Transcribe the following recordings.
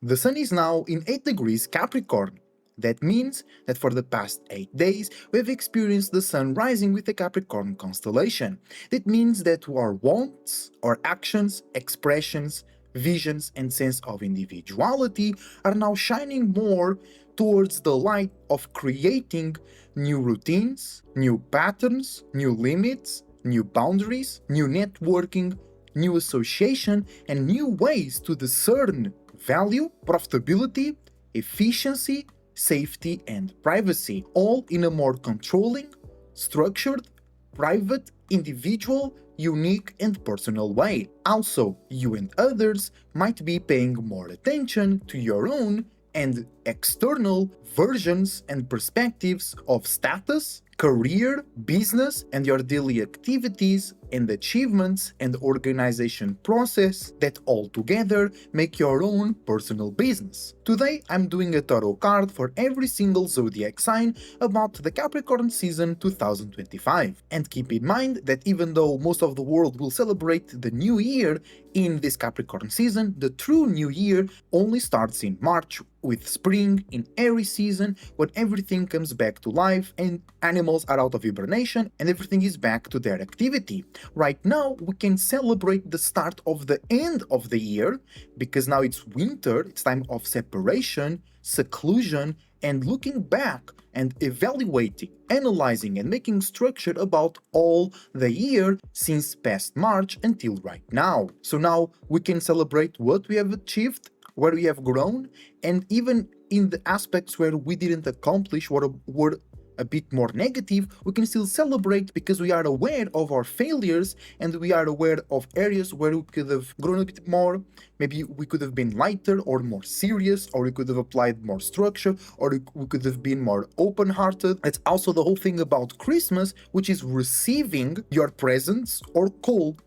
The Sun is now in 8 degrees Capricorn. That means that for the past 8 days we have experienced the Sun rising with the Capricorn constellation. That means that our wants, our actions, expressions, visions and sense of individuality are now shining more towards the light of creating new routines, new patterns, new limits, new boundaries, new networking, new association, and new ways to discern value, profitability, efficiency, safety, and privacy, all in a more controlling, structured, private, individual, unique, and personal way. Also, you and others might be paying more attention to your own and external versions and perspectives of status, career, business, and your daily activities and achievements and organization process that all together make your own personal business. Today I'm doing a tarot card for every single zodiac sign about the Capricorn season 2025. And keep in mind that even though most of the world will celebrate the new year in this Capricorn season, the true new year only starts in March, with spring in Aries season, when everything comes back to life and animals are out of hibernation and everything is back to their activity. Right now we can celebrate the start of the end of the year, because now it's winter, it's time of separation, seclusion, and looking back and evaluating, analyzing and making structure about all the year since past March until right now. So now we can celebrate what we have achieved, where we have grown, and even in the aspects where we didn't accomplish what were a bit more negative, we can still celebrate because we are aware of our failures and we are aware of areas where we could have grown a bit more. Maybe we could have been lighter or more serious, or we could have applied more structure, or we could have been more open-hearted. It's also the whole thing about Christmas, which is receiving your presents or call.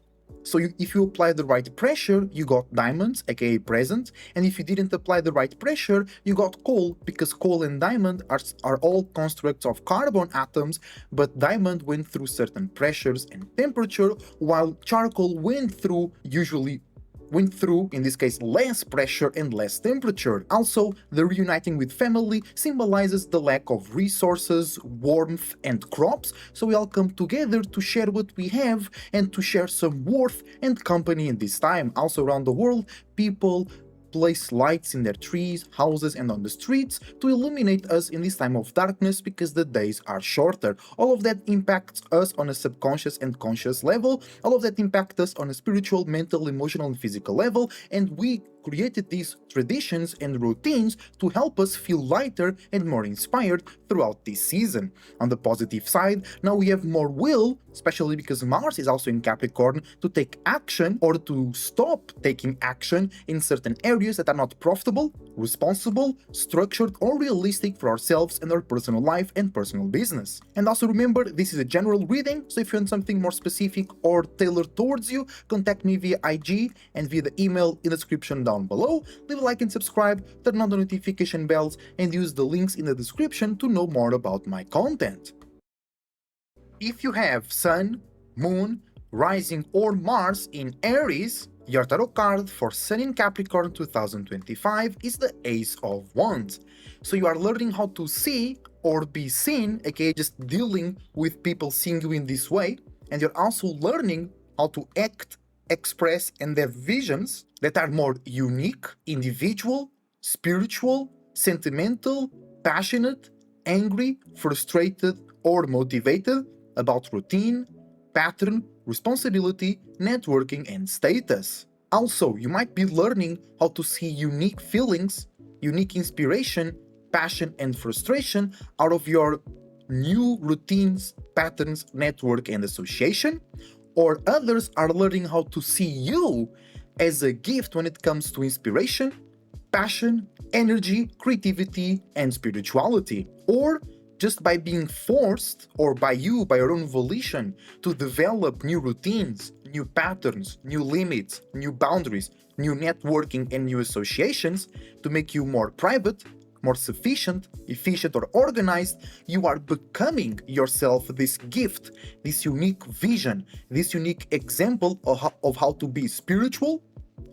So if you apply the right pressure, you got diamonds, aka presents, and if you didn't apply the right pressure, you got coal, because coal and diamond are all constructs of carbon atoms, but diamond went through certain pressures and temperature, while charcoal went through, in this case, less pressure and less temperature. Also, the reuniting with family symbolizes the lack of resources, warmth, and crops, so we all come together to share what we have and to share some warmth and company in this time. Also, around the world, people place lights in their trees, houses, and on the streets to illuminate us in this time of darkness because the days are shorter. All of that impacts us on a subconscious and conscious level. All of that impacts us on a spiritual, mental, emotional, and physical level, and we created these traditions and routines to help us feel lighter and more inspired throughout this season. On the positive side, now we have more will, especially because Mars is also in Capricorn, to take action or to stop taking action in certain areas that are not profitable, responsible, structured, or realistic for ourselves and our personal life and personal business. And also remember, this is a general reading, so if you want something more specific or tailored towards you, contact me via IG and via the email in the description down below. Leave a like and subscribe, turn on the notification bells, and use the links in the description to know more about my content. If you have Sun, Moon, Rising, or Mars in Aries, your tarot card for Sun in Capricorn 2025 is the Ace of Wands. So you are learning how to see or be seen, aka just dealing with people seeing you in this way, and you're also learning how to act, express, and have visions that are more unique, individual, spiritual, sentimental, passionate, angry, frustrated, or motivated about routine, pattern, responsibility, networking, and status. Also, you might be learning how to see unique feelings, unique inspiration, passion, and frustration out of your new routines, patterns, network, and association. Or others are learning how to see you as a gift when it comes to inspiration, passion, energy, creativity, and spirituality. Or just by being forced, or by your own volition, to develop new routines, new patterns, new limits, new boundaries, new networking, and new associations to make you more private, more sufficient, efficient, or organized, you are becoming yourself this gift, this unique vision, this unique example of how to be spiritual,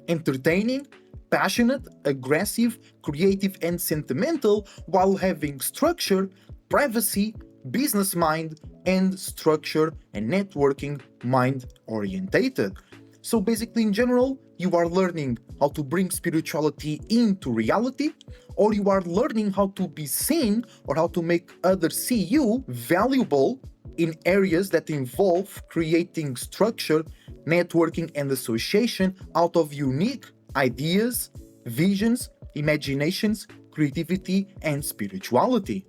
entertaining, passionate, aggressive, creative, and sentimental, while having structure, privacy, business mind, and structure and networking mind orientated. So basically, in general, you are learning how to bring spirituality into reality, or you are learning how to be seen or how to make others see you valuable in areas that involve creating structure, networking, and association out of unique ideas, visions, imaginations, creativity, and spirituality.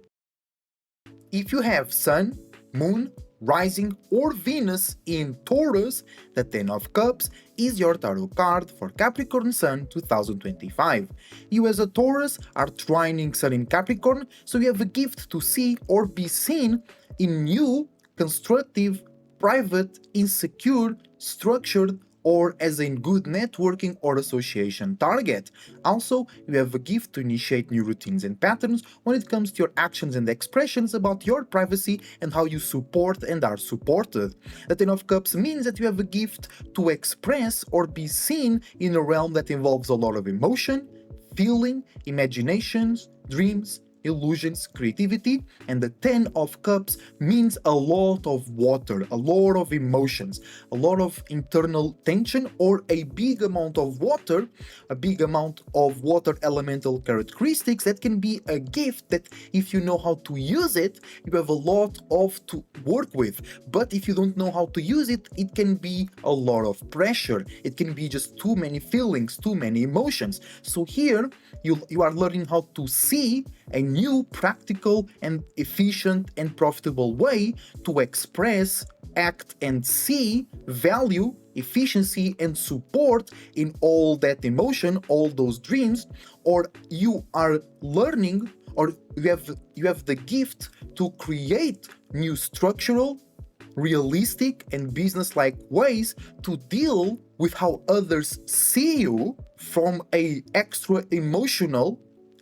If you have Sun, Moon, Rising, or Venus in Taurus, the Ten of Cups is your tarot card for Capricorn Sun 2025. You as a Taurus are trining Sun in Capricorn, so you have a gift to see or be seen in new, constructive, private, insecure, structured, or as a good networking or association target. Also, you have a gift to initiate new routines and patterns when it comes to your actions and expressions about your privacy and how you support and are supported. The Ten of Cups means that you have a gift to express or be seen in a realm that involves a lot of emotion, feeling, imaginations, dreams, illusions, creativity, and the Ten of Cups means a lot of water, a lot of emotions, a lot of internal tension, or a big amount of water, a big amount of water elemental characteristics that can be a gift that if you know how to use it, you have a lot of to work with. But if you don't know how to use it, it can be a lot of pressure. It can be just too many feelings, too many emotions. So here, you are learning how to see a new, practical, and efficient and profitable way to express, act, and see value, efficiency, and support in all that emotion, all those dreams, or you are learning, or you have the gift to create new structural, realistic, and business-like ways to deal with how others see you from a extra emotional,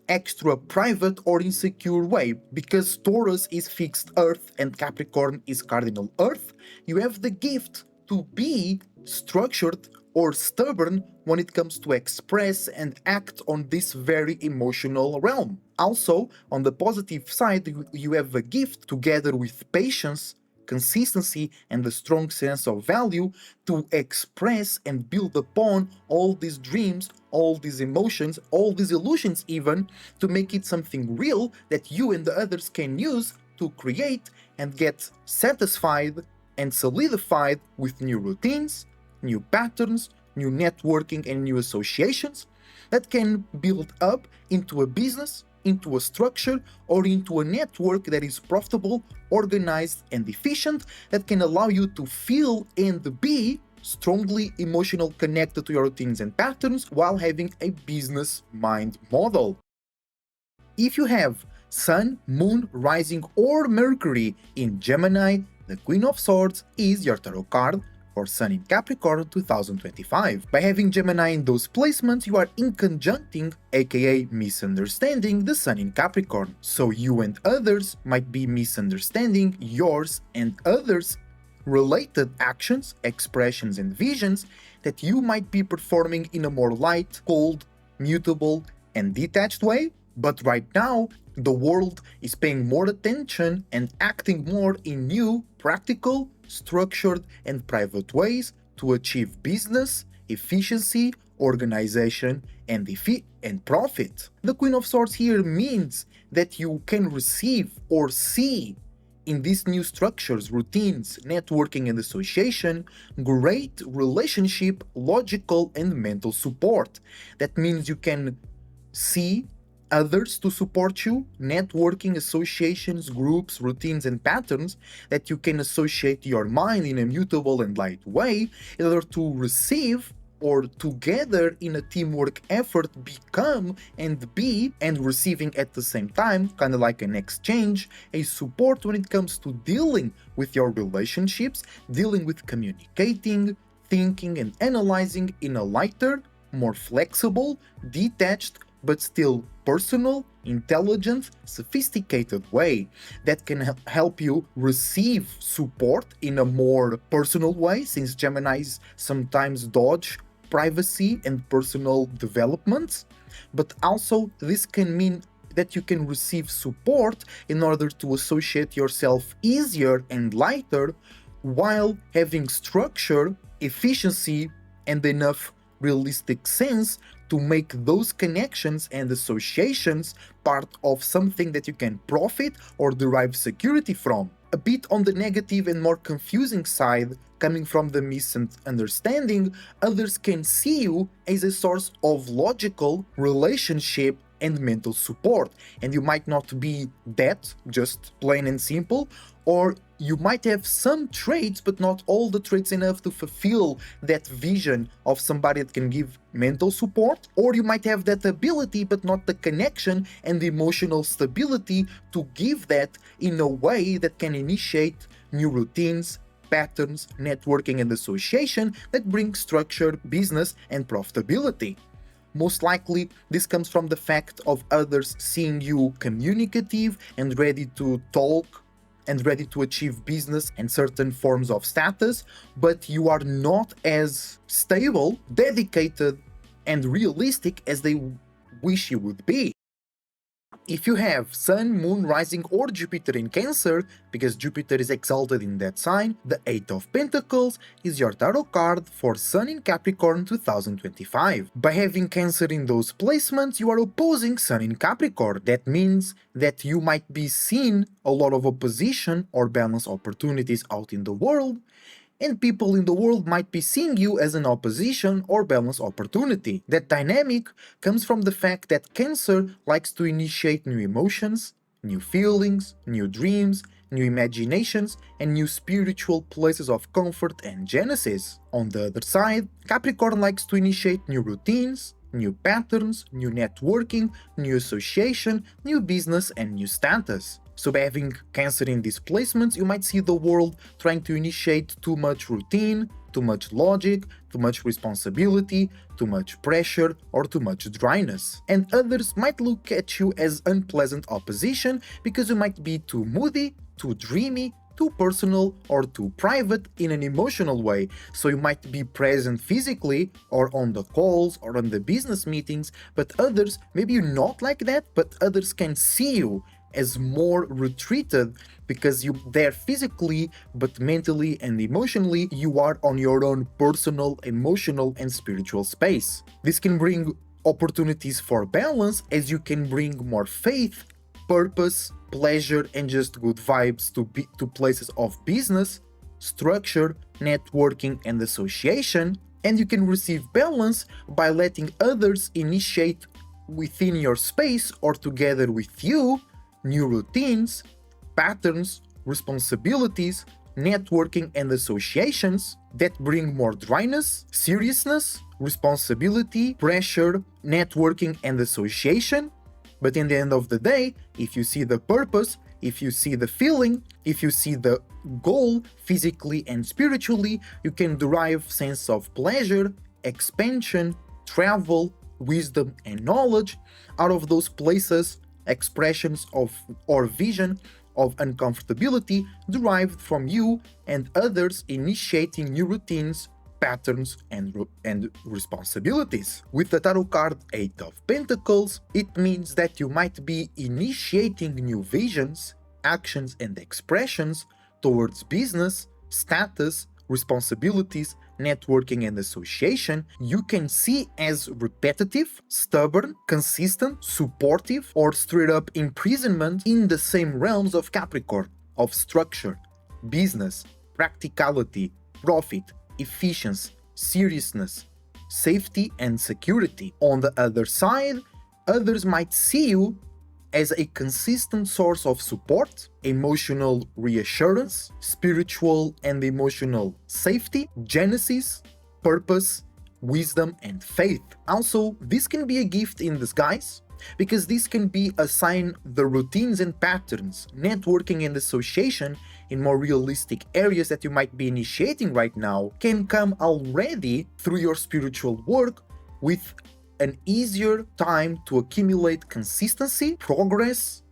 extra private, or insecure way. Because Taurus is fixed earth and Capricorn is cardinal earth, you have the gift to be structured or stubborn when it comes to express and act on this very emotional realm. Also, on the positive side, you have a gift together with patience, consistency, and a strong sense of value to express and build upon all these dreams, all these emotions, all these illusions, even to make it something real that you and the others can use to create and get satisfied and solidified with new routines, new patterns, new networking, and new associations that can build up into a business, into a structure, or into a network that is profitable, organized, and efficient, that can allow you to feel and be strongly emotional connected to your routines and patterns while having a business mind model. If you have Sun, Moon, Rising, or Mercury in Gemini, the Queen of Swords is your tarot card for Sun in Capricorn 2025. By having Gemini in those placements, you are inconjuncting, aka misunderstanding, the Sun in Capricorn. So you and others might be misunderstanding yours and others' related actions, expressions, and visions that you might be performing in a more light, cold, mutable, and detached way. But right now, the world is paying more attention and acting more in new, practical, structured, and private ways to achieve business, efficiency, organization, and profit. The Queen of Swords here means that you can receive or see in these new structures, routines, networking, and association, great relationship, logical, and mental support. That means you can see others to support you, networking, associations, groups, routines, and patterns that you can associate your mind in a mutable and light way in order to receive or together in a teamwork effort become and be and receiving at the same time, kind of like an exchange, a support when it comes to dealing with your relationships, dealing with communicating, thinking, and analyzing in a lighter, more flexible, detached, but still personal, intelligent, sophisticated way that can help you receive support in a more personal way, since Geminis sometimes dodge privacy and personal development, but also this can mean that you can receive support in order to associate yourself easier and lighter while having structure, efficiency, and enough realistic sense to make those connections and associations part of something that you can profit or derive security from. A bit on the negative and more confusing side, coming from the misunderstanding, others can see you as a source of logical relationship and mental support, and you might not be that, just plain and simple, or you might have some traits but not all the traits enough to fulfill that vision of somebody that can give mental support, or you might have that ability but not the connection and the emotional stability to give that in a way that can initiate new routines, patterns, networking and association that bring structure, business and profitability. Most likely, this comes from the fact of others seeing you communicative and ready to talk and ready to achieve business and certain forms of status, but you are not as stable, dedicated, and realistic as they wish you would be. If you have Sun, Moon, Rising, or Jupiter in Cancer, because Jupiter is exalted in that sign, the Eight of Pentacles is your tarot card for Sun in Capricorn 2025. By having Cancer in those placements, you are opposing Sun in Capricorn. That means that you might be seeing a lot of opposition or balance opportunities out in the world, and people in the world might be seeing you as an opposition or balance opportunity. That dynamic comes from the fact that Cancer likes to initiate new emotions, new feelings, new dreams, new imaginations, and new spiritual places of comfort and genesis. On the other side, Capricorn likes to initiate new routines, new patterns, new networking, new association, new business, and new status. So by having Cancer in these placements, you might see the world trying to initiate too much routine, too much logic, too much responsibility, too much pressure, or too much dryness. And others might look at you as unpleasant opposition because you might be too moody, too dreamy, too personal, or too private in an emotional way. So you might be present physically or on the calls or on the business meetings, but others, maybe you're not like that, but others can see you as more retreated because you're there physically, but mentally and emotionally you are on your own personal, emotional and spiritual space. This can bring opportunities for balance as you can bring more faith, purpose, pleasure and just good vibes to places of business, structure, networking and association, and you can receive balance by letting others initiate within your space or together with you new routines, patterns, responsibilities, networking and associations that bring more dryness, seriousness, responsibility, pressure, networking and association. But in the end of the day, if you see the purpose, if you see the feeling, if you see the goal physically and spiritually, you can derive sense of pleasure, expansion, travel, wisdom and knowledge out of those places, expressions of or vision of uncomfortability derived from you and others initiating new routines, patterns and responsibilities. With the tarot card Eight of Pentacles, it means that you might be initiating new visions, actions and expressions towards business, status, responsibilities, networking and association you can see as repetitive, stubborn, consistent, supportive, or straight up imprisonment in the same realms of Capricorn, of structure, business, practicality, profit, efficiency, seriousness, safety and security. On the other side, others might see you as a consistent source of support, emotional reassurance, spiritual and emotional safety, genesis, purpose, wisdom and faith. Also, this can be a gift in disguise, because this can be a sign the routines and patterns, networking and association in more realistic areas that you might be initiating right now can come already through your spiritual work with an easier time to accumulate consistency, progress,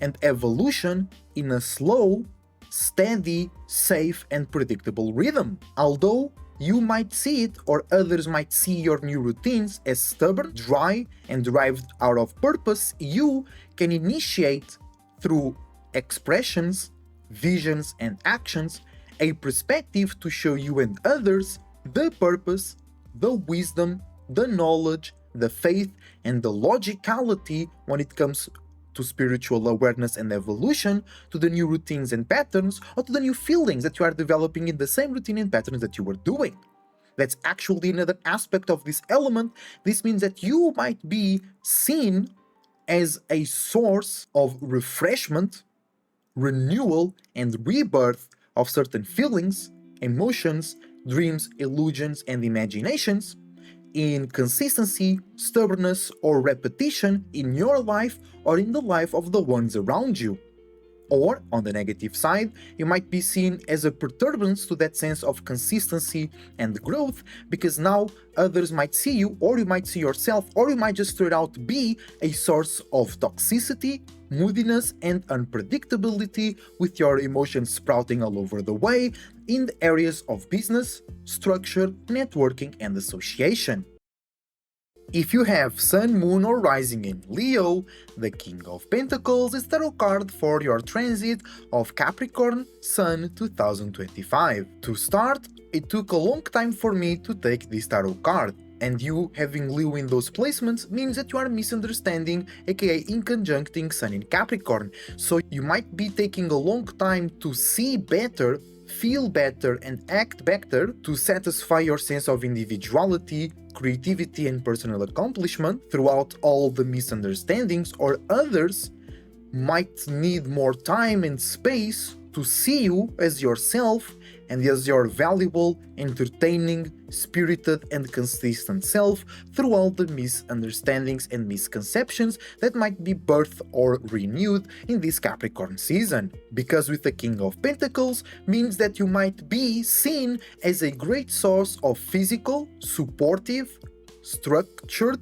and evolution in a slow, steady, safe, and predictable rhythm. Although You might see it, or others might see your new routines as stubborn, dry, and derived out of purpose. You can initiate through expressions, visions, and actions a perspective to show you and others the purpose, the wisdom, the knowledge, the faith, and the logicality when it comes to spiritual awareness and evolution, to the new routines and patterns, or to the new feelings that you are developing in the same routine and patterns that you were doing. That's actually another aspect of this element. This means that you might be seen as a source of refreshment, renewal, and rebirth of certain feelings, emotions, dreams, illusions, and imaginations, in consistency, stubbornness, or repetition in your life or in the life of the ones around you. Or, on the negative side, you might be seen as a perturbance to that sense of consistency and growth, because now others might see you, or you might see yourself, or you might just straight out be a source of toxicity, moodiness, and unpredictability, with your emotions sprouting all over the way in the areas of business, structure, networking, and association. If you have Sun, Moon, or Rising in Leo, the King of Pentacles is tarot card for your transit of Capricorn Sun 2025. To start, it took a long time for me to take this tarot card, and you having Leo in those placements means that you are misunderstanding, aka inconjuncting Sun in Capricorn, so you might be taking a long time to see better, feel better, and act better to satisfy your sense of individuality, creativity, and personal accomplishment throughout all the misunderstandings, or others might need more time and space to see you as yourself and as your valuable, entertaining, spirited, and consistent self through all the misunderstandings and misconceptions that might be birthed or renewed in this Capricorn season. Because with the King of Pentacles means that you might be seen as a great source of physical, supportive, structured,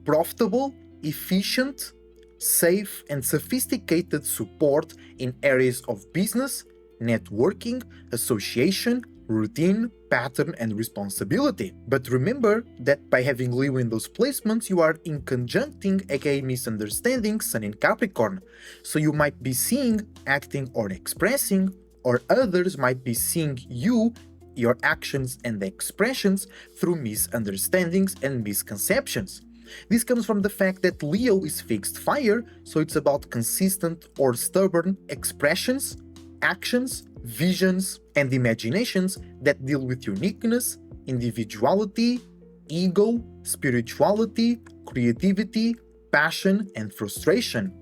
profitable, efficient, safe, and sophisticated support in areas of business, networking, association, routine, pattern, and responsibility. But remember that by having Leo in those placements, you are inconjuncting, aka misunderstanding, Sun in Capricorn. So you might be seeing, acting, or expressing, or others might be seeing you, your actions and expressions, through misunderstandings and misconceptions. This comes from the fact that Leo is fixed fire, so it's about consistent or stubborn expressions, actions, visions, and imaginations that deal with uniqueness, individuality, ego, spirituality, creativity, passion, and frustration.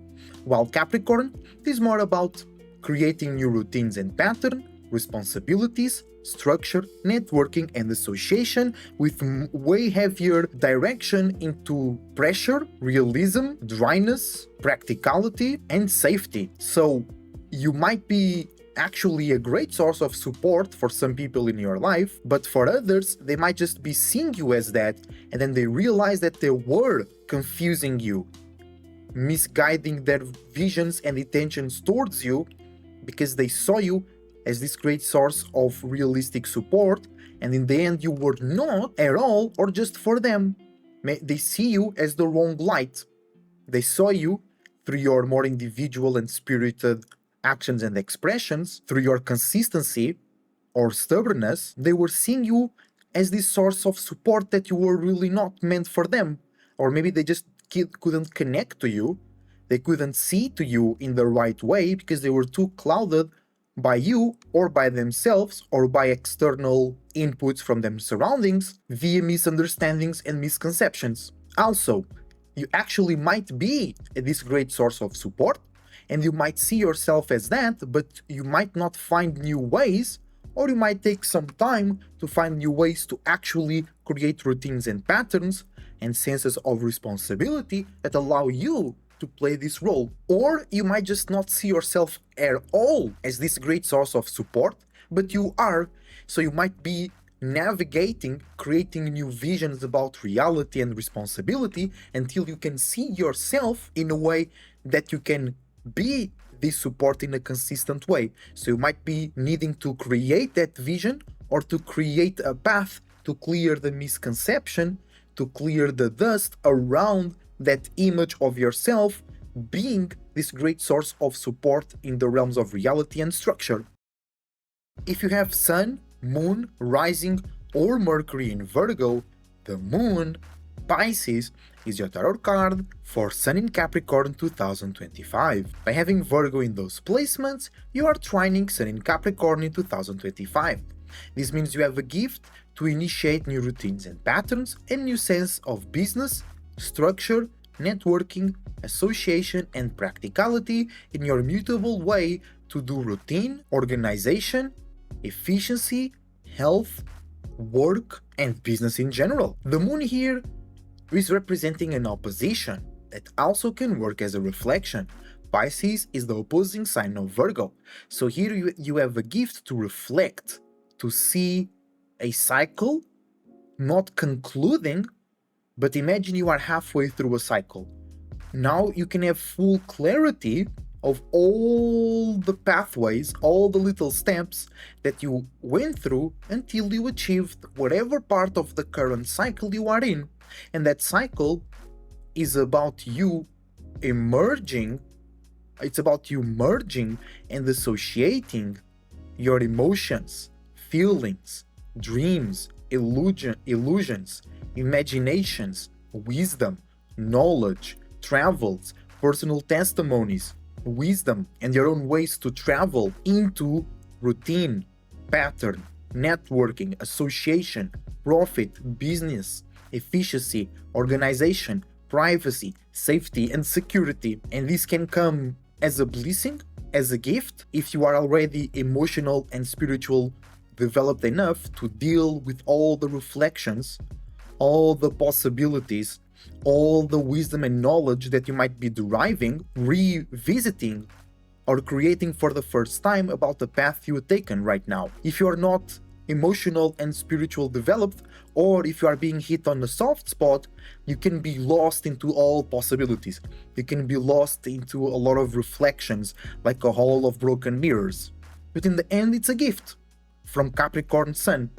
While Capricorn is more about creating new routines and patterns, responsibilities, structure, networking, and association, with way heavier direction into pressure, realism, dryness, practicality, and safety. So you might be actually a great source of support for some people in your life, but for others, they might just be seeing you as that, and then they realize that they were confusing you, misguiding their visions and intentions towards you, because they saw you as this great source of realistic support, and in the end you were not at all, or just for them. They see you as the wrong light. They saw you through your more individual and spirited actions and expressions, through your consistency or stubbornness. They were seeing you as this source of support that you were really not meant for them. Or maybe they just couldn't connect to you. They couldn't see to you in the right way because they were too clouded by you, or by themselves, or by external inputs from their surroundings, via misunderstandings and misconceptions. Also, you actually might be this great source of support, and you might see yourself as that, but you might not find new ways, or you might take some time to find new ways to actually create routines and patterns and senses of responsibility that allow you to play this role. Or you might just not see yourself at all as this great source of support, but you are. So you might be navigating, creating new visions about reality and responsibility until you can see yourself in a way that you can be this support in a consistent way. So you might be needing to create that vision or to create a path to clear the misconception, to clear the dust around that image of yourself being this great source of support in the realms of reality and structure. If you have Sun, Moon, Rising, or Mercury in Virgo, the Moon, Pisces, is your tarot card for Sun in Capricorn 2025. By having Virgo in those placements, you are trining Sun in Capricorn in 2025. This means you have a gift to initiate new routines and patterns and new sense of business, structure, networking, association, and practicality in your mutable way to do routine, organization, efficiency, health, work, and business in general. The Moon here is representing an opposition that also can work as a reflection. Pisces is the opposing sign of Virgo. So here you have a gift to reflect, to see a cycle not concluding, but imagine you are halfway through a cycle. Now you can have full clarity of all the pathways, all the little steps that you went through until you achieved whatever part of the current cycle you are in. And that cycle is about you emerging, it's about you merging and associating your emotions, feelings, dreams, illusions, imaginations, wisdom, knowledge, travels, personal testimonies, wisdom, and your own ways to travel into routine, pattern, networking, association, profit, business, efficiency, organization, privacy, safety, and security. And this can come as a blessing, as a gift, if you are already emotional and spiritual developed enough to deal with all the reflections, all the possibilities, all the wisdom and knowledge that you might be deriving, revisiting, or creating for the first time about the path you have taken right now. If you are not emotional and spiritual developed, or if you are being hit on a soft spot, you can be lost into all possibilities. You can be lost into a lot of reflections, like a hall of broken mirrors. But in the end, it's a gift from Capricorn Sun.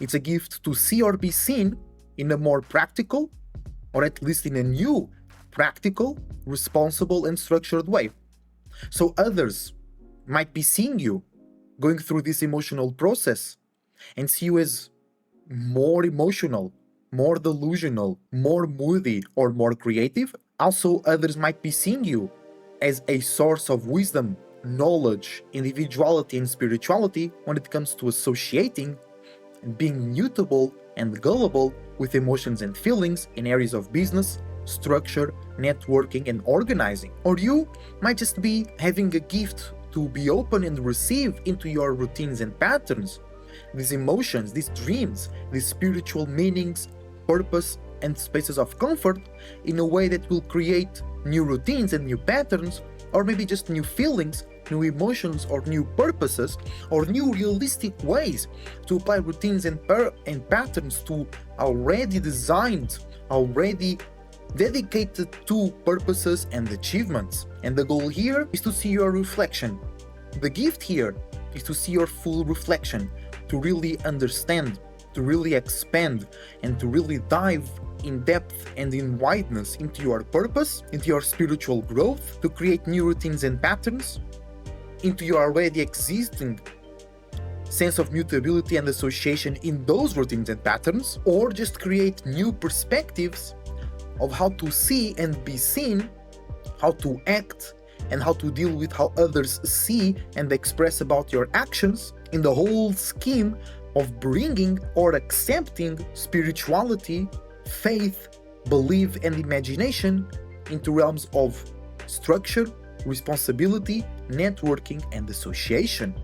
It's a gift to see or be seen in a more practical, or at least in a new, practical, responsible, and structured way. So others might be seeing you going through this emotional process and see you as more emotional, more delusional, more moody, or more creative. Also, others might be seeing you as a source of wisdom, knowledge, individuality, and spirituality when it comes to associating and being mutable and gullible with emotions and feelings in areas of business, structure, networking, and organizing. Or you might just be having a gift to be open and receive into your routines and patterns, these emotions, these dreams, these spiritual meanings, purpose, and spaces of comfort in a way that will create new routines and new patterns, or maybe just new feelings, new emotions, or new purposes, or new realistic ways to apply routines and patterns to already designed, already dedicated to purposes and achievements. And the goal here is to see your reflection. The gift here is to see your full reflection, to really understand, to really expand, and to really dive in depth and in wideness into your purpose, into your spiritual growth, to create new routines and patterns, into your already existing sense of mutability and association in those routines and patterns, or just create new perspectives of how to see and be seen, how to act, and how to deal with how others see and express about your actions in the whole scheme of bringing or accepting spirituality, faith, belief, and imagination into realms of structure, responsibility, networking, and association.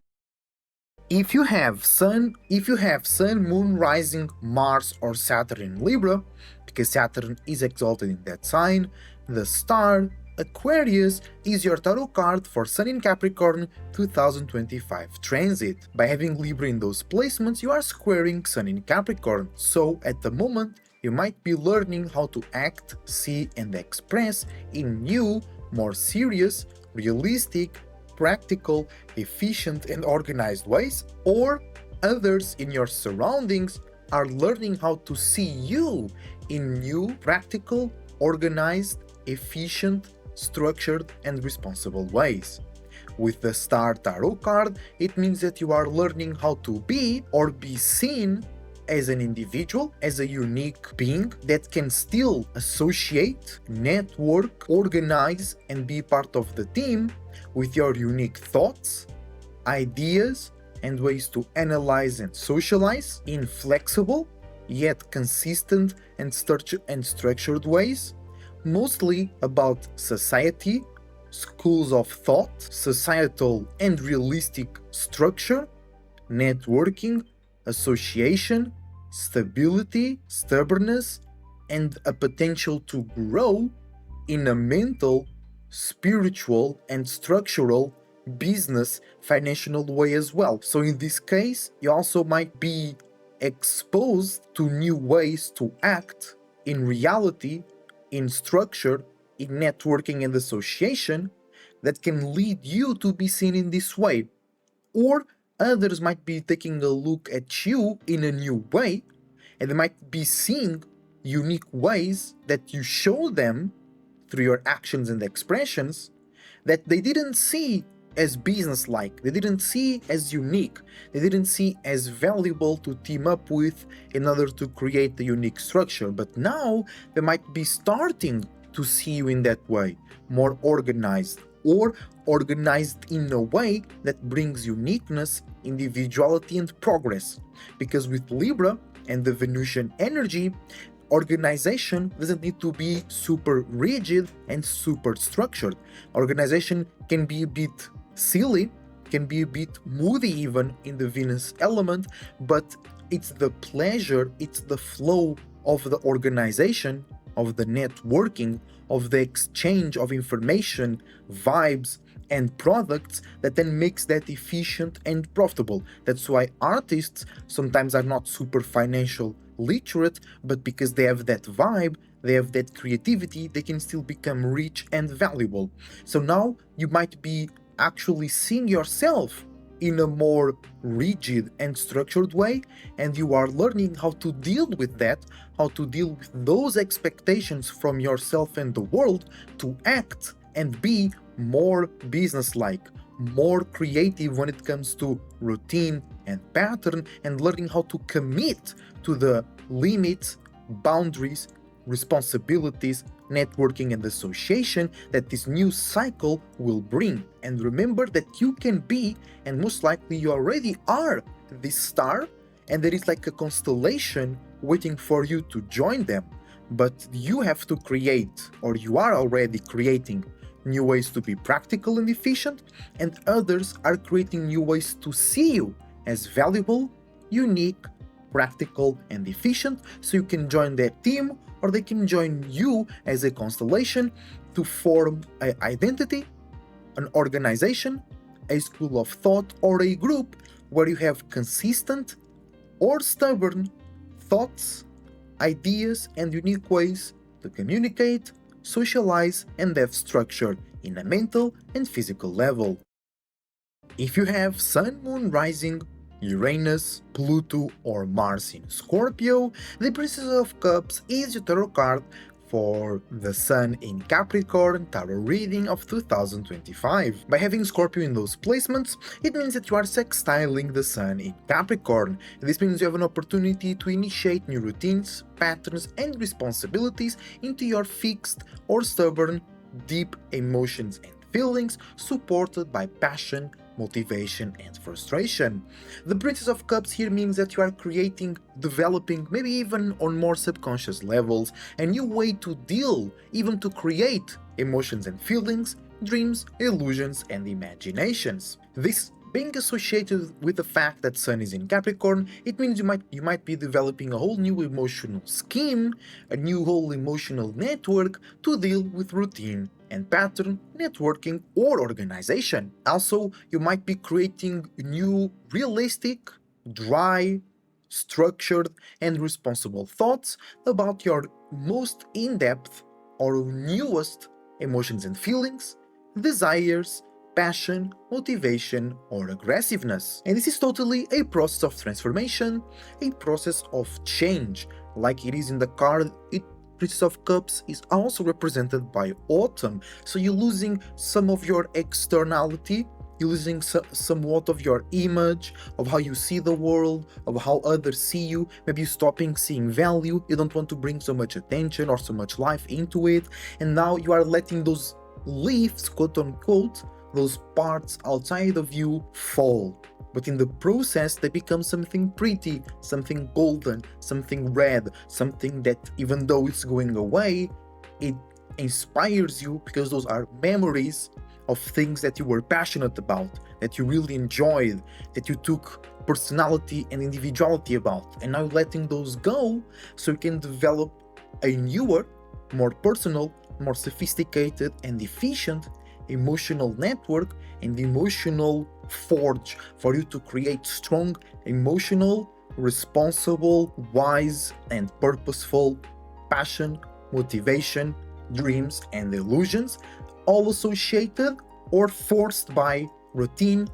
If you have Sun, Moon, Rising, Mars, or Saturn in Libra, because Saturn is exalted in that sign, the star Aquarius is your tarot card for Sun in Capricorn 2025 transit. By having Libra in those placements, you are squaring Sun in Capricorn, so at the moment you might be learning how to act, see, and express in new, more serious, realistic, practical, efficient, and organized ways, or others in your surroundings are learning how to see you in new, practical, organized, efficient, structured, and responsible ways. With the Star Tarot card, it means that you are learning how to be or be seen as an individual, as a unique being that can still associate, network, organize, and be part of the team with your unique thoughts, ideas, and ways to analyze and socialize in flexible yet consistent and structured ways, mostly about society, schools of thought, societal and realistic structure, networking, association, stability, stubbornness, and a potential to grow in a mental, spiritual, and structural business financial way as well. So in this case, you also might be exposed to new ways to act in reality, in structure, in networking and association that can lead you to be seen in this way. Or others might be taking a look at you in a new way and they might be seeing unique ways that you show them through your actions and expressions that they didn't see as business-like, they didn't see as unique, they didn't see as valuable to team up with in order to create a unique structure. But now they might be starting to see you in that way, more organized, or organized in a way that brings uniqueness, individuality, and progress. Because with Libra and the Venusian energy, organization doesn't need to be super rigid and super structured. Organization can be a bit silly, can be a bit moody even in the Venus element, but it's the pleasure, it's the flow of the organization, of the networking, of the exchange of information, vibes, and products that then makes that efficient and profitable. That's why artists sometimes are not super financial literate, but because they have that vibe, they have that creativity, they can still become rich and valuable. So now you might be actually seeing yourself in a more rigid and structured way, and you are learning how to deal with that, how to deal with those expectations from yourself and the world to act and be more business-like, more creative when it comes to routine and pattern, and learning how to commit to the limits, boundaries, responsibilities, networking, and association that this new cycle will bring. And remember that you can be, and most likely you already are, this star, and there is like a constellation waiting for you to join them. But you have to create, or you are already creating, new ways to be practical and efficient, and others are creating new ways to see you as valuable, unique, practical, and efficient, so you can join their team or they can join you as a constellation to form an identity, an organization, a school of thought, or a group where you have consistent or stubborn thoughts, ideas, and unique ways to communicate, socialize, and have structure in a mental and physical level. If you have Sun, Moon, Rising, Uranus, Pluto, or Mars in Scorpio, the Princess of Cups is your tarot card for the Sun in Capricorn tarot reading of 2025. By having Scorpio in those placements, it means that you are sextiling the Sun in Capricorn. This means you have an opportunity to initiate new routines, patterns, and responsibilities into your fixed or stubborn, deep emotions and feelings supported by passion, motivation, and frustration. The Princess of Cups here means that you are creating, developing, maybe even on more subconscious levels, a new way to deal, even to create emotions and feelings, dreams, illusions, and imaginations. This being associated with the fact that Sun is in Capricorn, it means you might be developing a whole new emotional scheme, a new whole emotional network to deal with routine and pattern, networking, or organization. Also, you might be creating new, realistic, dry, structured, and responsible thoughts about your most in-depth or newest emotions and feelings, desires, passion, motivation, or aggressiveness. And this is totally a process of transformation, a process of change. Like it is in the card, Princess of Cups is also represented by autumn. So you're losing some of your externality, you're losing somewhat of your image, of how you see the world, of how others see you. Maybe you're stopping seeing value, you don't want to bring so much attention or so much life into it, and now you are letting those leaves, quote unquote, those parts outside of you fall. But in the process, they become something pretty, something golden, something red, something that even though it's going away, it inspires you because those are memories of things that you were passionate about, that you really enjoyed, that you took personality and individuality about. And now letting those go so you can develop a newer, more personal, more sophisticated and efficient emotional network and emotional forge for you to create strong, emotional, responsible, wise, and purposeful passion, motivation, dreams, and illusions, all associated or forced by routine,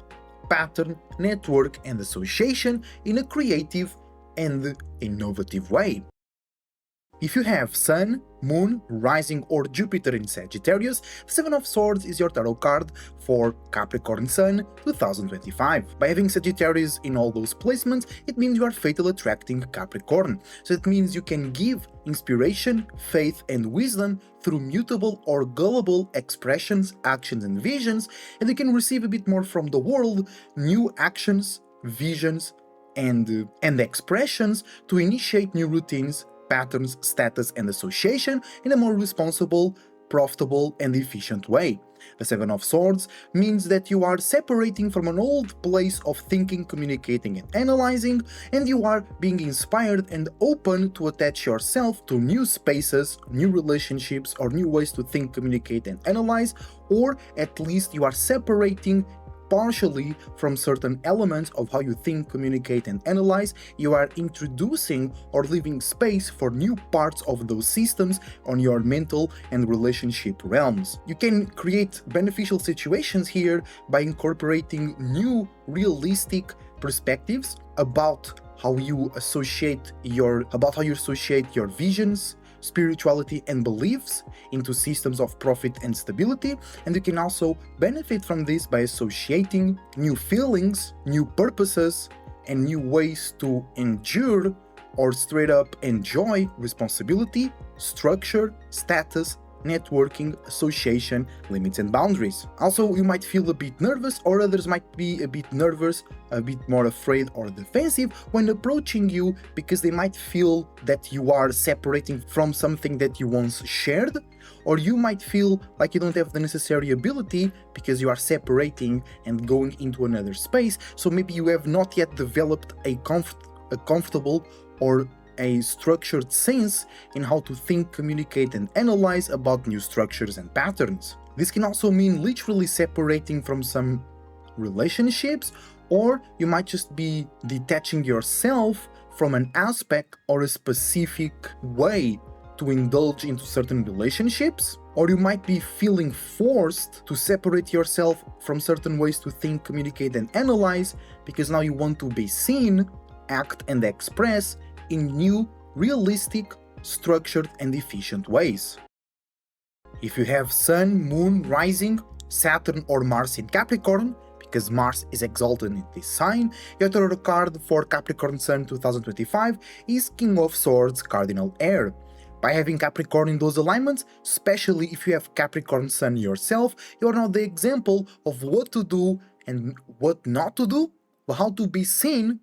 pattern, network, and association in a creative and innovative way. If you have Sun, Moon, Rising, or Jupiter in Sagittarius, the Seven of Swords is your tarot card for Capricorn Sun 2025. By having Sagittarius in all those placements, it means you are fatal attracting Capricorn. So it means you can give inspiration, faith, and wisdom through mutable or gullible expressions, actions, and visions, and you can receive a bit more from the world, new actions, visions, and expressions to initiate new routines, patterns, status, and association in a more responsible, profitable, and efficient way. The Seven of Swords means that you are separating from an old place of thinking, communicating, and analyzing, and you are being inspired and open to attach yourself to new spaces, new relationships, or new ways to think, communicate, and analyze, or at least you are separating partially from certain elements of how you think, communicate, and analyze. You are introducing or leaving space for new parts of those systems on your mental and relationship realms. You can create beneficial situations here by incorporating new realistic perspectives about how you associate your visions, spirituality, and beliefs into systems of profit and stability, and you can also benefit from this by associating new feelings, new purposes, and new ways to endure or straight up enjoy responsibility, structure, status, networking, association, limits, and boundaries. Also, you might feel a bit nervous, or others might be a bit nervous, a bit more afraid or defensive when approaching you, because they might feel that you are separating from something that you once shared, or you might feel like you don't have the necessary ability because you are separating and going into another space. So maybe you have not yet developed a comfortable or a structured sense in how to think, communicate, and analyze about new structures and patterns. This can also mean literally separating from some relationships, or you might just be detaching yourself from an aspect or a specific way to indulge into certain relationships, or you might be feeling forced to separate yourself from certain ways to think, communicate, and analyze because now you want to be seen, act, and express in new, realistic, structured, and efficient ways. If you have Sun, Moon, Rising, Saturn, or Mars in Capricorn, because Mars is exalted in this sign, your tarot card for Capricorn Sun 2025 is King of Swords, Cardinal Heir. By having Capricorn in those alignments, especially if you have Capricorn Sun yourself, you are now the example of what to do and what not to do, how to be seen,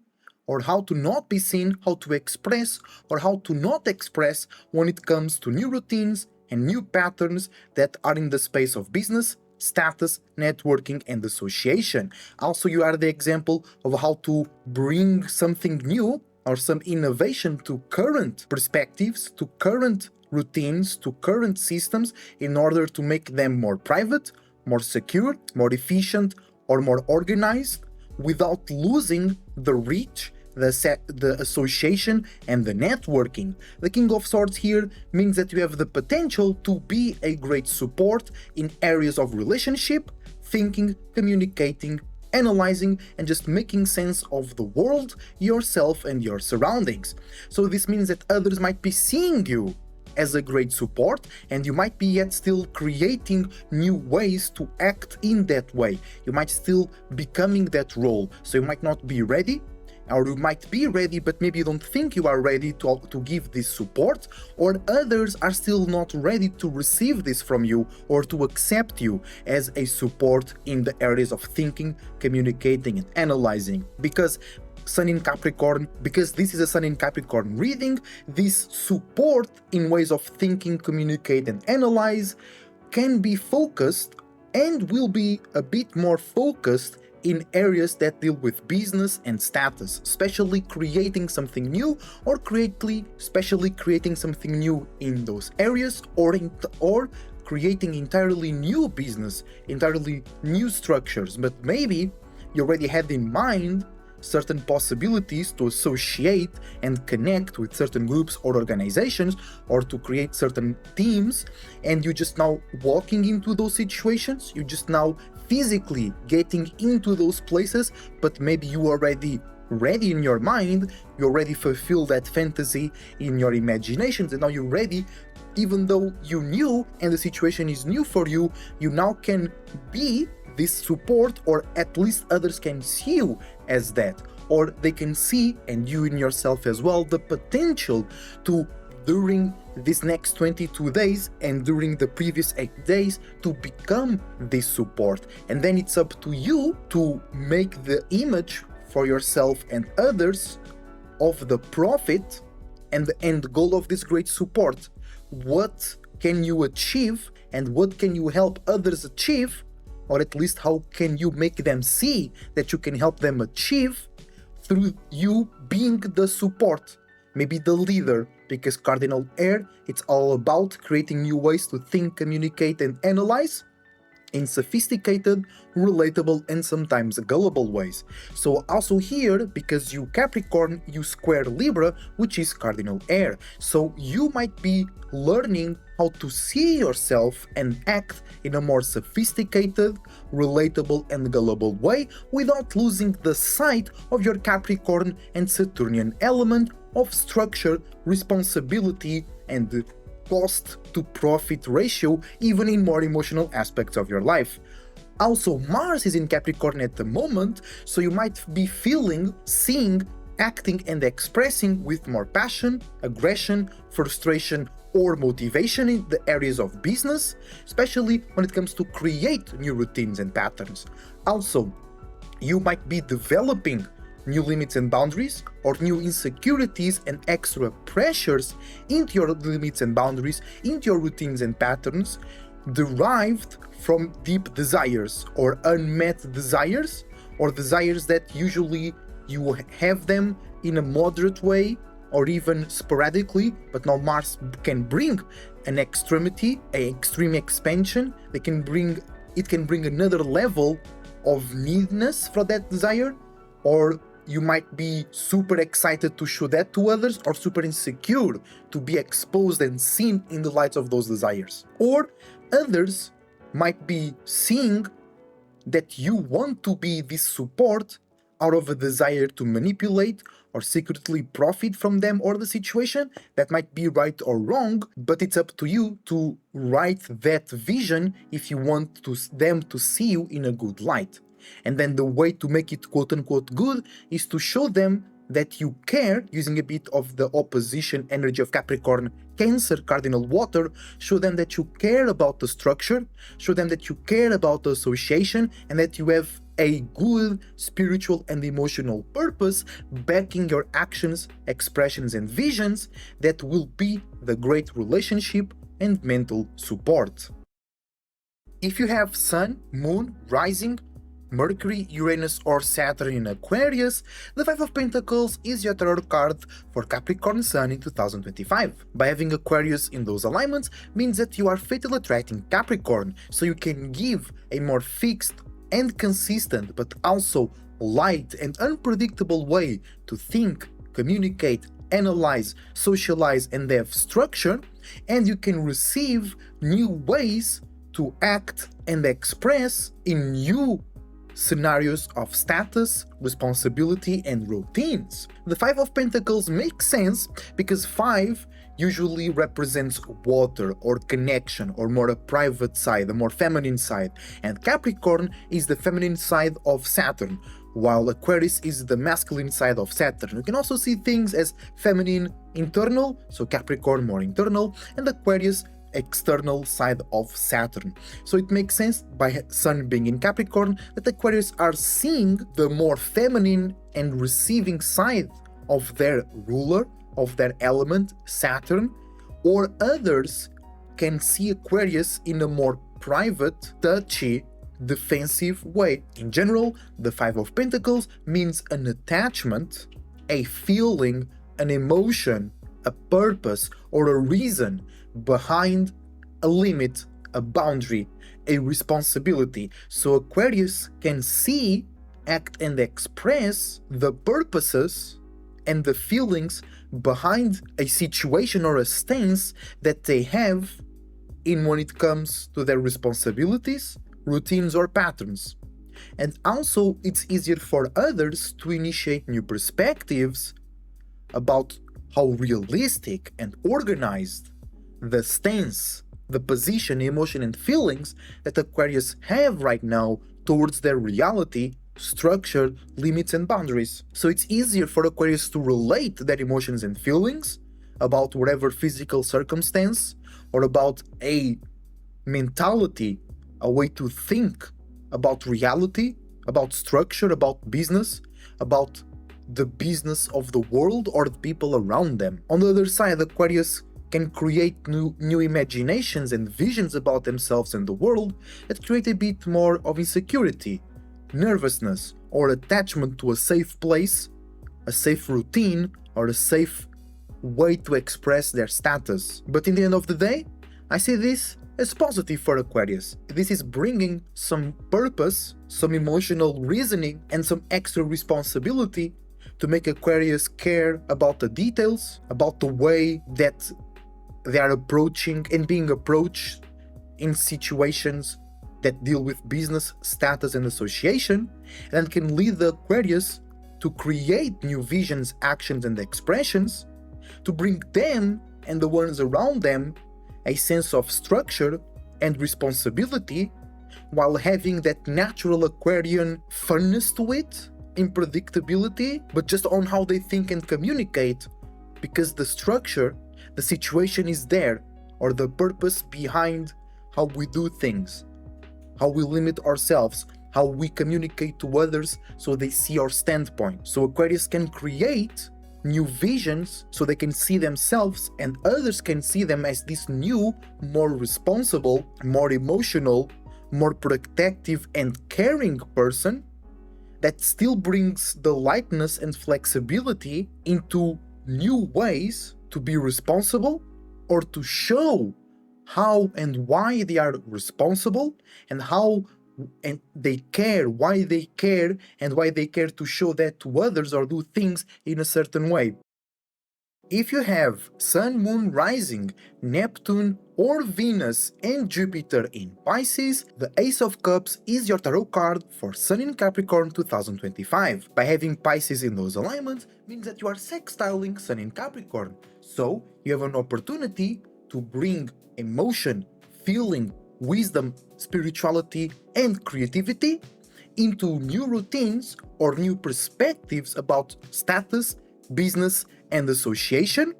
or how to not be seen, how to express or how to not express when it comes to new routines and new patterns that are in the space of business, status, networking, and association. Also, you are the example of how to bring something new or some innovation to current perspectives, to current routines, to current systems in order to make them more private, more secure, more efficient, or more organized, without losing the reach, the association, and the networking. The King of Swords here means that you have the potential to be a great support in areas of relationship, thinking, communicating, analyzing, and just making sense of the world, yourself, and your surroundings. So this means that others might be seeing you as a great support, and you might be yet still creating new ways to act in that way. You might still becoming that role. So you might not be ready, or you might be ready, but maybe you don't think you are ready to give this support, or others are still not ready to receive this from you or to accept you as a support in the areas of thinking, communicating, and analyzing. Because Sun in Capricorn, because this is a Sun in Capricorn reading, this support in ways of thinking, communicate, and analyze can be focused and will be a bit more focused in areas that deal with business and status, especially creating something new, or especially creating something new in those areas, or creating entirely new business, entirely new structures. But maybe you already had in mind certain possibilities to associate and connect with certain groups or organizations, or to create certain teams, and you just now walking into those situations, you just now physically getting into those places, but maybe you already ready in your mind, you already fulfill that fantasy in your imaginations, and now you're ready. Even though you knew and the situation is new for you, you now can be this support, or at least others can see you as that, or they can see, and you in yourself as well, the potential to, during these next 22 days and during the previous 8 days, to become this support. And then it's up to you to make the image for yourself and others of the profit and the end goal of this great support. What can you achieve, and what can you help others achieve, or at least how can you make them see that you can help them achieve through you being the support, maybe the leader, because Cardinal Air, it's all about creating new ways to think, communicate, and analyze in sophisticated, relatable, and sometimes gullible ways. So also here, because you Capricorn, you square Libra, which is Cardinal Air. So you might be learning how to see yourself and act in a more sophisticated, relatable, and gullible way without losing the sight of your Capricorn and Saturnian element of structure, responsibility, and cost to profit ratio, even in more emotional aspects of your life. Also, Mars is in Capricorn at the moment, so you might be feeling, seeing, acting, and expressing with more passion, aggression, frustration, or motivation in the areas of business, especially when it comes to create new routines and patterns. Also, you might be developing new limits and boundaries, or new insecurities and extra pressures into your limits and boundaries, into your routines and patterns, derived from deep desires or unmet desires, or desires that usually you have them in a moderate way or even sporadically, but now Mars can bring an extremity, an extreme expansion. It can bring another level of needness for that desire, or you might be super excited to show that to others, or super insecure to be exposed and seen in the light of those desires. Or others might be seeing that you want to be this support out of a desire to manipulate or secretly profit from them or the situation. That might be right or wrong, but it's up to you to write that vision if you want them to see you in a good light. And then the way to make it quote-unquote good is to show them that you care, using a bit of the opposition energy of Capricorn, Cancer, Cardinal Water. Show them that you care about the structure, show them that you care about the association, and that you have a good spiritual and emotional purpose backing your actions, expressions, and visions that will be the great relationship and mental support. If you have Sun, Moon, Rising, Mercury, Uranus, or Saturn in Aquarius, the Five of Pentacles is your tarot card for Capricorn Sun in 2025. By having Aquarius in those alignments means that you are fatally attracting Capricorn, so you can give a more fixed and consistent, but also light and unpredictable way to think, communicate, analyze, socialize, and have structure, and you can receive new ways to act and express in new scenarios of status, responsibility, and routines. The Five of Pentacles makes sense because 5 usually represents water or connection or more a private side, a more feminine side, and Capricorn is the feminine side of Saturn, while Aquarius is the masculine side of Saturn. You can also see things as feminine internal, so Capricorn more internal, and Aquarius external side of Saturn. So it makes sense by Sun being in Capricorn that Aquarius are seeing the more feminine and receiving side of their ruler, of their element, Saturn, or others can see Aquarius in a more private, touchy, defensive way. In general, the Five of Pentacles means an attachment, a feeling, an emotion, a purpose, or a reason behind a limit, a boundary, a responsibility. So Aquarius can see, act, and express the purposes and the feelings behind a situation or a stance that they have in when it comes to their responsibilities, routines, or patterns. And also, it's easier for others to initiate new perspectives about how realistic and organized the stance, the position, emotion, and feelings that Aquarius have right now towards their reality, structure, limits, and boundaries. So it's easier for Aquarius to relate their emotions and feelings about whatever physical circumstance or about a mentality, a way to think about reality, about structure, about business, about the business of the world or the people around them. On the other side, Aquarius can create new imaginations and visions about themselves and the world that create a bit more of insecurity, nervousness, or attachment to a safe place, a safe routine, or a safe way to express their status. But in the end of the day, I see this as positive for Aquarius. This is bringing some purpose, some emotional reasoning, and some extra responsibility to make Aquarius care about the details, about the way that they are approaching and being approached in situations that deal with business, status, and association, and can lead the Aquarius to create new visions, actions, and expressions to bring them and the ones around them a sense of structure and responsibility while having that natural Aquarian funness to it, unpredictability, but just on how they think and communicate, because the structure, the situation is there, or the purpose behind how we do things, how we limit ourselves, how we communicate to others so they see our standpoint. So Aquarius can create new visions so they can see themselves and others can see them as this new, more responsible, more emotional, more protective and caring person that still brings the lightness and flexibility into new ways to be responsible or to show how and why they are responsible and how and they care, why they care, and why they care to show that to others or do things in a certain way. If you have Sun, Moon, Rising, Neptune, or Venus and Jupiter in Pisces, the Ace of Cups is your tarot card for Sun in Capricorn 2025. By having Pisces in those alignments means that you are sextiling Sun in Capricorn, so you have an opportunity to bring emotion, feeling, wisdom, spirituality, and creativity into new routines or new perspectives about status, business, and association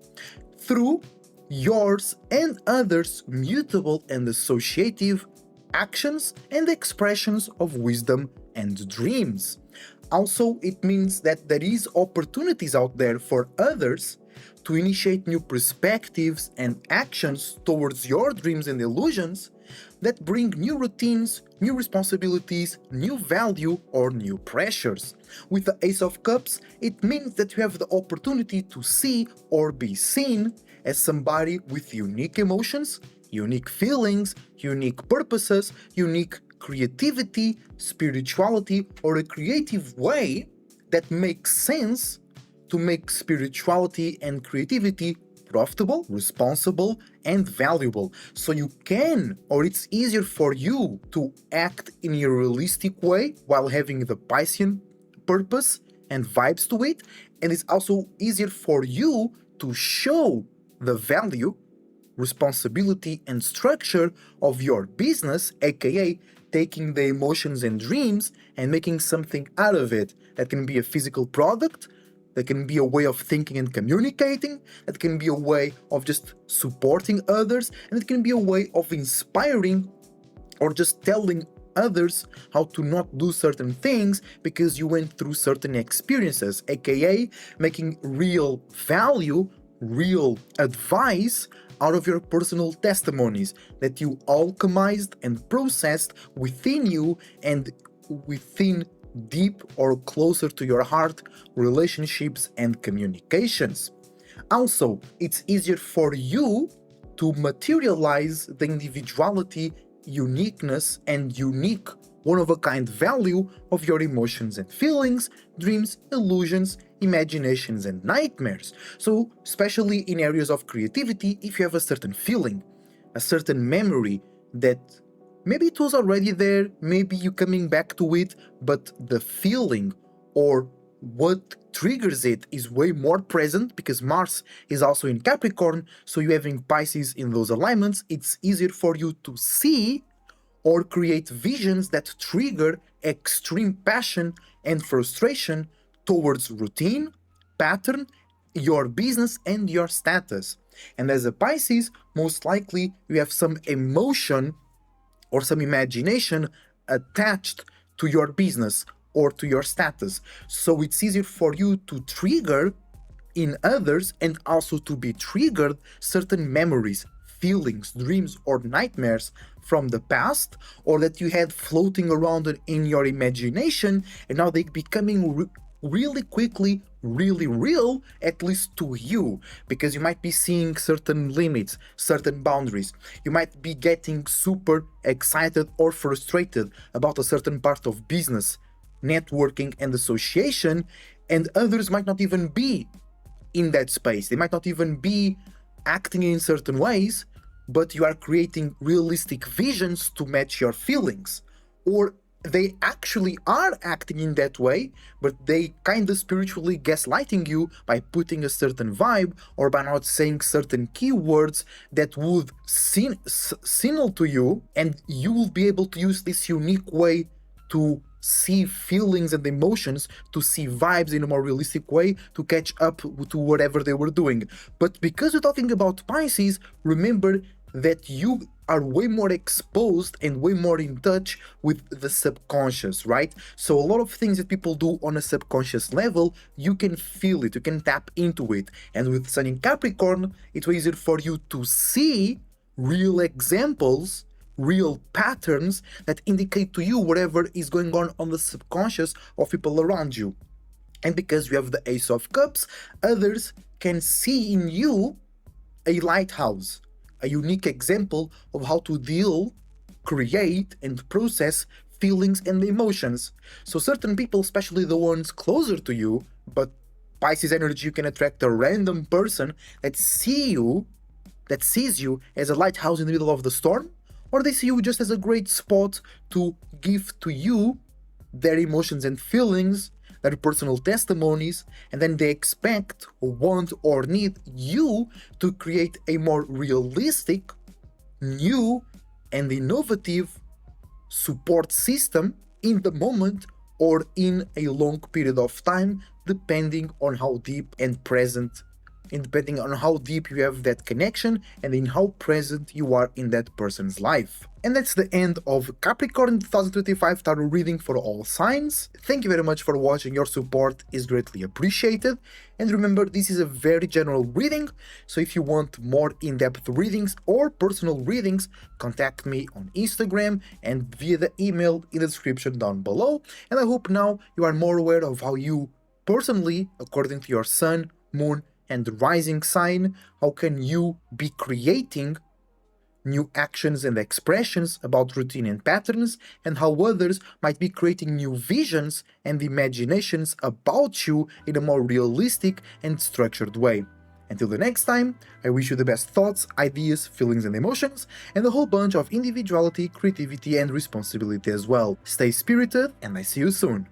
through yours and others' mutable and associative actions and expressions of wisdom and dreams. Also, it means that there is opportunities out there for others to initiate new perspectives and actions towards your dreams and illusions that bring new routines, new responsibilities, new value, or new pressures. With the Ace of Cups, it means that you have the opportunity to see or be seen as somebody with unique emotions, unique feelings, unique purposes, unique creativity, spirituality, or a creative way that makes sense to make spirituality and creativity profitable, responsible, and valuable. So you can, or it's easier for you to act in a realistic way while having the Piscean purpose and vibes to it, and it's also easier for you to show the value, responsibility, and structure of your business, aka taking the emotions and dreams and making something out of it. That can be a physical product, that can be a way of thinking and communicating, that can be a way of just supporting others, and it can be a way of inspiring or just telling others how to not do certain things because you went through certain experiences, aka making real value, real advice out of your personal testimonies that you alchemized and processed within you and within deep or closer to your heart relationships and communications. Also, it's easier for you to materialize the individuality, uniqueness, and unique one-of-a-kind value of your emotions and feelings, dreams, illusions, imaginations, and nightmares. So, especially in areas of creativity, if you have a certain feeling, a certain memory that maybe it was already there, maybe you coming back to it, but the feeling or what triggers it is way more present because Mars is also in Capricorn, so you having Pisces in those alignments, it's easier for you to see or create visions that trigger extreme passion and frustration towards routine, pattern, your business, and your status. And as a Pisces, most likely you have some emotion or some imagination attached to your business or to your status. So it's easier for you to trigger in others and also to be triggered certain memories, feelings, dreams, or nightmares from the past or that you had floating around in your imagination and now they becoming really quickly really real, at least to you, because you might be seeing certain limits, certain boundaries. You might be getting super excited or frustrated about a certain part of business, networking, and association, and others might not even be in that space. They might not even be acting in certain ways, but you are creating realistic visions to match your feelings. Or they actually are acting in that way, but they kind of spiritually gaslighting you by putting a certain vibe or by not saying certain keywords that would signal to you, and you will be able to use this unique way to see feelings and emotions, to see vibes in a more realistic way, to catch up to whatever they were doing. But because we're talking about Pisces, remember that you are way more exposed and way more in touch with the subconscious, right? So a lot of things that people do on a subconscious level, you can feel it, you can tap into it. And with Sun in Capricorn, it's easier for you to see real examples, real patterns that indicate to you whatever is going on the subconscious of people around you. And because you have the Ace of Cups, others can see in you a lighthouse, a unique example of how to deal, create, and process feelings and emotions. So certain people, especially the ones closer to you, but Pisces energy, you can attract a random person that sees you as a lighthouse in the middle of the storm, or they see you just as a great spot to give to you their emotions and feelings, their personal testimonies, and then they expect, want, or need you to create a more realistic, new, and innovative support system in the moment or in a long period of time, depending on how deep and present, and depending on how deep you have that connection and in how present you are in that person's life. And that's the end of Capricorn 2025 tarot reading for all signs. Thank you very much for watching, your support is greatly appreciated. And remember, this is a very general reading, so if you want more in-depth readings or personal readings, contact me on Instagram and via the email in the description down below. And I hope now you are more aware of how you personally, according to your sun, moon, and rising sign, how can you be creating new actions and expressions about routine and patterns, and how others might be creating new visions and imaginations about you in a more realistic and structured way. Until the next time, I wish you the best thoughts, ideas, feelings, and emotions, and a whole bunch of individuality, creativity, and responsibility as well. Stay spirited, and I see you soon.